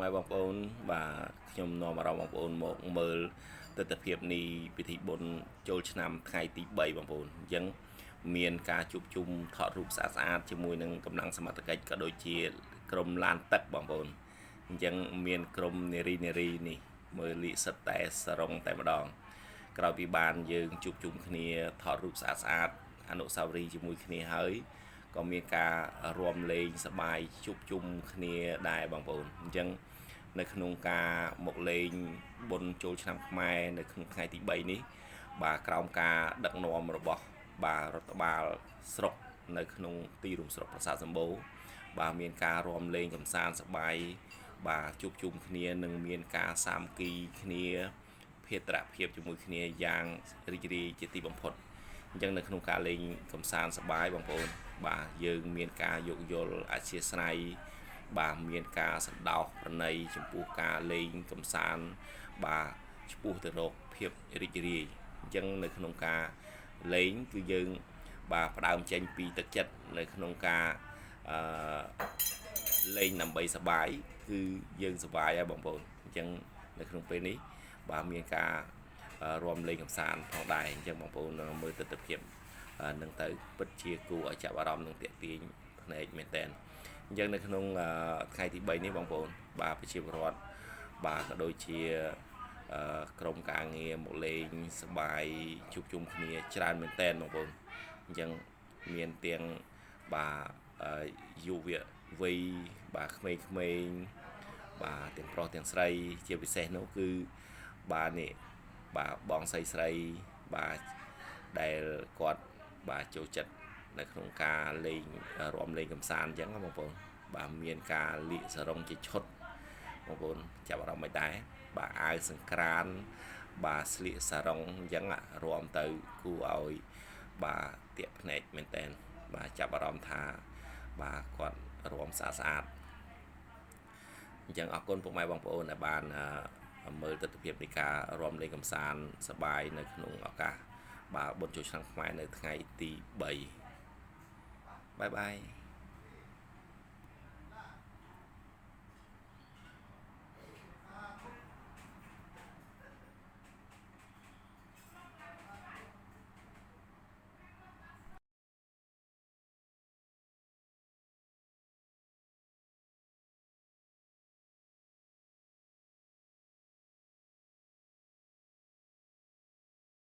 ឲ្យបងប្អូនបាទខ្ញុំនាំអារម្មណ៍បងប្អូនមកមើលទស្សនវិជ្ជានេះពិធីបុណ្យចូលឆ្នាំថ្ងៃទី3បងប្អូនអញ្ចឹងមានការជួបជុំថតរូបស្អាតៗជាមួយនឹងកម្លាំងសមត្ថកិច្ចក៏ដូចជាក្រុមឡានទឹកបងប្អូនអញ្ចឹងមានក្រុមនារីនេះមើលលីសិតតែសរងតែម្ដងក្រោយពីបានយើងជួបជុំគ្នាថតរូបស្អាតៗអនុស្សាវរីយ៍ជាមួយគ្នាហើយក៏មានការរួមលេងសប្បាយជួបជុំគ្នាដែរបងប្អូនអញ្ចឹងនៅក្នុងការមកលេងបុណ្យចូលឆ្នាំខ្មែរនៅក្នុងថ្ងៃទី3នេះបាទក្រោមការដឹកនាំរបស់បាទរដ្ឋបាលស្រុកនៅក្នុងទីរួមស្រុកប្រាសាទសម្បូរបាទមានការរួមលេងកម្សាន្តសប្បាយបាទជួបជុំគ្នានិងមានការសាមគ្គីគ្នាភេទភាពជាមួយគ្នាយ៉ាងរីករាយជាទីបំផុតអញ្ចឹងនៅក្នុងការលេងកម្សាន្តសប្បាយបងប្អូនបាទយើងមានការយោគយល់អធ្យាស្រ័យបាទមានការសន្តោសប្រណីចំពោះការលេងកម្សាន្តបាទឆ្ពោះទៅរកភាពរីករាយអញ្ចឹងនៅក្នុងការលេងគឺយើងបាទផ្ដើមចេញពីទឹកចិត្តនៅក្នុងការលេងដើម្បីសប្បាយគឺយើងសប្បាយហើយបងប្អូនអញ្ចឹងនៅក្នុងពេលនេះបាទមានការរួមលេងកម្សាន្តផងដែរអញ្ចឹងបងប្អូនមើលទស្សនវិជ្ជានឹងទៅពិតជាគួរឲ្យចាប់អារម្មណ៍និងទាក់ទាញភ្នែកមែនតើអញ្ចឹងនៅក្នុងថ្ងៃទី3នេះបងប្អូនបាទប្រជាពលរដ្ឋបាទក៏ដូចជាក្រុមការងារមកលេងសប្បាយជួបជុំគ្នាច្រើនមែនតើបងប្អូនអញ្ចឹងមានទាំងបាទយុវវ័យបាទក្មេងៗបាទទាំងប្រុសទាំងស្រីជាពិសេសនោះគឺបាទនេះបាទបងស្រីបាទដែលគាត់បាទចូលចិត្តនៅក្នុងការលេងរួមលេងកម្សាន្តអញ្ចឹងបងប្អូនបាទមានការលាកសរងជាឈុតបងប្អូនចាប់អារម្មណ៍មិនដែរបាទអាវសង្ក្រានបាទស្លៀកសារ៉ុងអញ្ចឹងរួមទៅគួរឲ្យបាទទាក់ភ្នែកមែនតើបាទចាប់អារម្មណ៍ថាបាទគាត់រួមស្អាតអញ្ចឹងអរគុណពុកម៉ែបងប្អូនដែលបានមើលទស្សនវិជ្ជានៃការរួមលេងកម្សាន្តសប្បាយនៅក្នុងឱកាសបាទបុណ្យចូលឆ្នាំខ្មែរនៅថ្ងៃទី3បាយបាយ